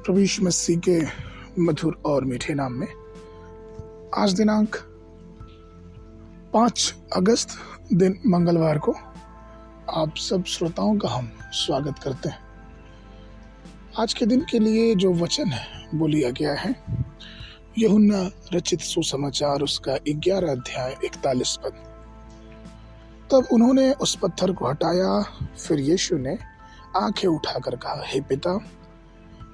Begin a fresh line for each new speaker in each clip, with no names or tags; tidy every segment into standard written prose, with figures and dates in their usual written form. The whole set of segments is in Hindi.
प्रभु यीशु मसीह के मधुर और मीठे नाम में आज दिनांक 5 अगस्त दिन मंगलवार को आप सब श्रोताओं का हम स्वागत करते हैं। आज के दिन के लिए जो वचन है वो लिया गया है यूहन्ना रचित सुसमाचार उसका 11 अध्याय 41 पद। तब उन्होंने उस पत्थर को हटाया। फिर यीशु ने आंखें उठाकर कहा, हे पिता,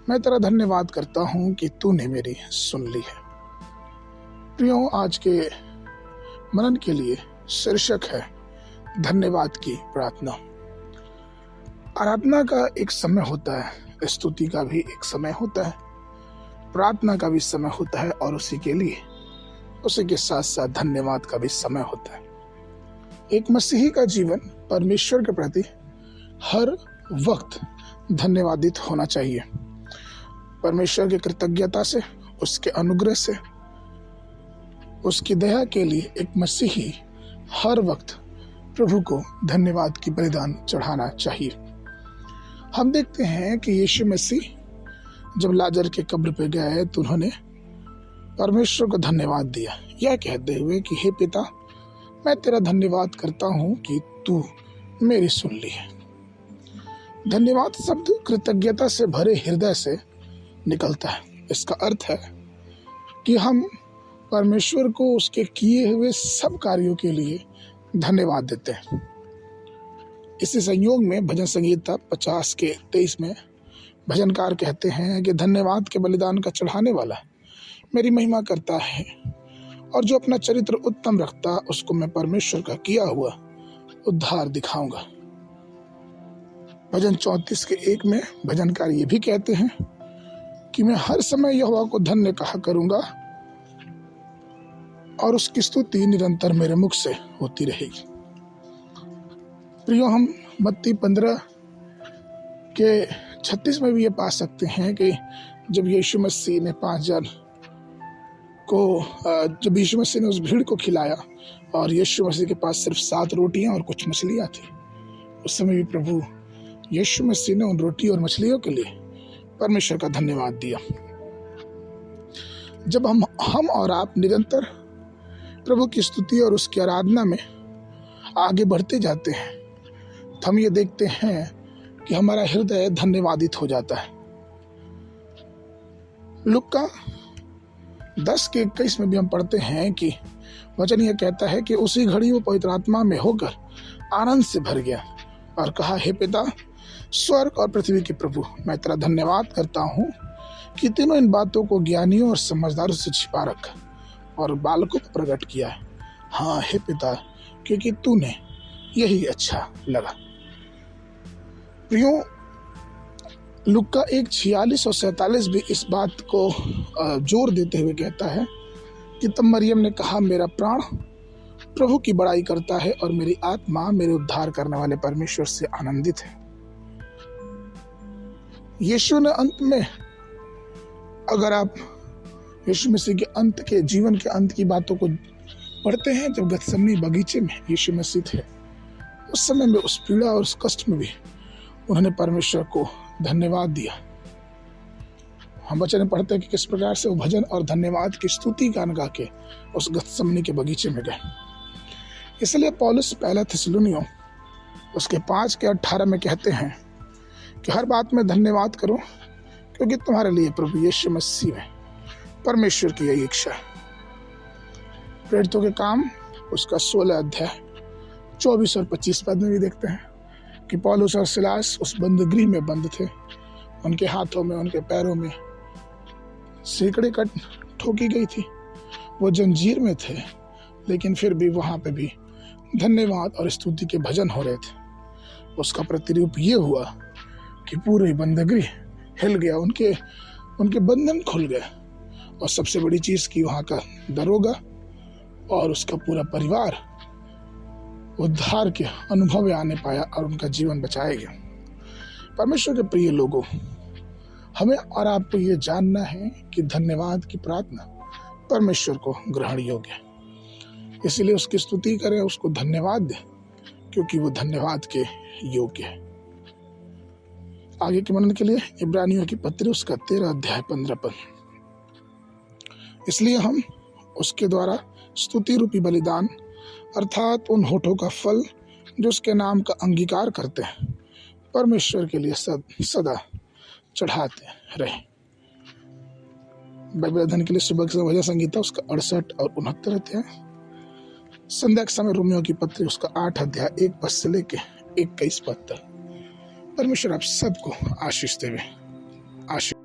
मैं तेरा धन्यवाद करता हूं कि तूने मेरी सुन ली है। प्रियो, आज के मनन के लिए शीर्षक है धन्यवाद की प्रार्थना। आराधना का एक समय होता है, स्तुति का भी एक समय होता है, प्रार्थना का भी समय होता है और उसी के साथ साथ धन्यवाद का भी समय होता है। एक मसीही का जीवन परमेश्वर के प्रति हर वक्त धन्यवादित होना चाहिए। परमेश्वर की कृतज्ञता से, उसके अनुग्रह से, उसकी दया के लिए एक मसीही हर वक्त प्रभु को धन्यवाद की बलिदान चढ़ाना चाहिए। हम देखते हैं कि यीशु मसीह जब लाजर के कब्र पे गए तो उन्होंने परमेश्वर को धन्यवाद दिया, यह कहते हुए कि हे पिता, मैं तेरा धन्यवाद करता हूं कि तू मेरी सुन ली है। धन्यवाद शब्द कृतज्ञता से भरे हृदय से निकलता है। इसका अर्थ है कि हम परमेश्वर को उसके किए हुए सब कार्यों के लिए धन्यवाद देते हैं। इसी संयोग में भजन संहिता 50 के 23 में भजनकार कहते हैं कि धन्यवाद के बलिदान का चढ़ाने वाला मेरी महिमा करता है, और जो अपना चरित्र उत्तम रखता उसको मैं परमेश्वर का किया हुआ उद्धार दिखाऊंगा। भजन 34 के 1 में भजनकार ये भी कहते हैं कि मैं हर समय यहोवा को धन्य कहा करूंगा और उसकी स्तुति निरंतर मेरे मुख से होती रहेगी। प्रियो, हम मत्ती 15 के 36 में भी ये पा सकते हैं कि जब यीशु मसीह ने 5000 को जब यीशु मसीह ने उस भीड़ को खिलाया और यीशु मसीह के पास सिर्फ 7 रोटियां और कुछ मछलियां थी, उस समय भी प्रभु यीशु मसीह ने उन रोटी और मछलियों के लिए परमेश्वर का धन्यवाद दिया। जब हम और आप निरंतर प्रभु की स्तुति और उसकी आराधना में आगे बढ़ते जाते हैं तो हम ये देखते हैं कि हमारा हृदय धन्यवादित हो जाता है। लुका 10 के 21 में भी हम पढ़ते हैं कि वचन यह कहता है कि उसी घड़ी वो पवित्र आत्मा में होकर आनंद से भर गया और कहा, हे पिता, स्वर्ग और पृथ्वी के प्रभु, मैं तेरा धन्यवाद करता हूँ कि तीनों इन बातों को ज्ञानियों और समझदारों से छिपा रखा और बालकों को प्रकट किया है। हाँ हे पिता, क्योंकि तूने यही अच्छा लगा। प्रियो, लुका 1:46 और 47 भी इस बात को जोर देते हुए कहता है कि तब मरियम ने कहा, मेरा प्राण प्रभु की बड़ाई करता है और मेरी आत्मा मेरे उद्धार करने वाले परमेश्वर से आनंदित है। यीशु ने अंत में, अगर आप यीशु मसीह के अंत के जीवन के अंत की बातों को पढ़ते हैं, जब गतसमनी बगीचे में यीशु मसीह थे, उस समय में, उस पीड़ा और उस कष्ट में भी उन्होंने परमेश्वर को धन्यवाद दिया। हम वचन में पढ़ते हैं कि किस प्रकार से वो भजन और धन्यवाद की स्तुति गान गा के उस गतसमनी के बगीचे में गए। इसलिए पौलुस पहला थिस्सलुनियों उसके 5 के 18 में कहते हैं कि हर बात में धन्यवाद करो, क्योंकि तुम्हारे लिए प्रभु यीशु मसीह में परमेश्वर की यही इच्छा है। प्रेरितों के काम उसका 16 अध्याय 24 और 25 पद में भी देखते हैं कि पौलुस और सिलास उस बंदगृह में बंद थे। उनके हाथों में, उनके पैरों में सैकड़े कट ठोकी गई थी। वो जंजीर में थे, लेकिन फिर भी वहां पे भी धन्यवाद और स्तुति के भजन हो रहे थे। उसका प्रतिरूप ये हुआ कि पूरे बंदगृह हिल गया, उनके बंधन खुल गए, और सबसे बड़ी चीज कि वहां का दरोगा और उसका पूरा परिवार उद्धार के अनुभव में आने पाया और उनका जीवन बचाया गया। परमेश्वर के प्रिय लोगों, हमें और आपको ये जानना है कि धन्यवाद की प्रार्थना परमेश्वर को ग्रहण योग्य है। इसलिए उसकी स्तुति करें, उसको धन्यवाद दें, क्योंकि वो धन्यवाद के योग्य है। आगे के मनन के लिए इब्रानियों की पत्री उसका 13 अध्याय 15 पद। इसलिए हम उसके द्वारा स्तुति रूपी बलिदान अर्थात उन होठों का फल जो उसके नाम का अंगीकार करते हैं परमेश्वर के लिए सदा चढ़ाते रहे। बाइबल अध्ययन के लिए सुबह के समय भजन संगीता उसका 68 और 69 अध्याय। संध्या के समय रोमियो की पत्री उसका 8 अध्याय 1 पद से लेके 21 पद तक। परमेश्वर आप सबको आशीष देवे। आशीष।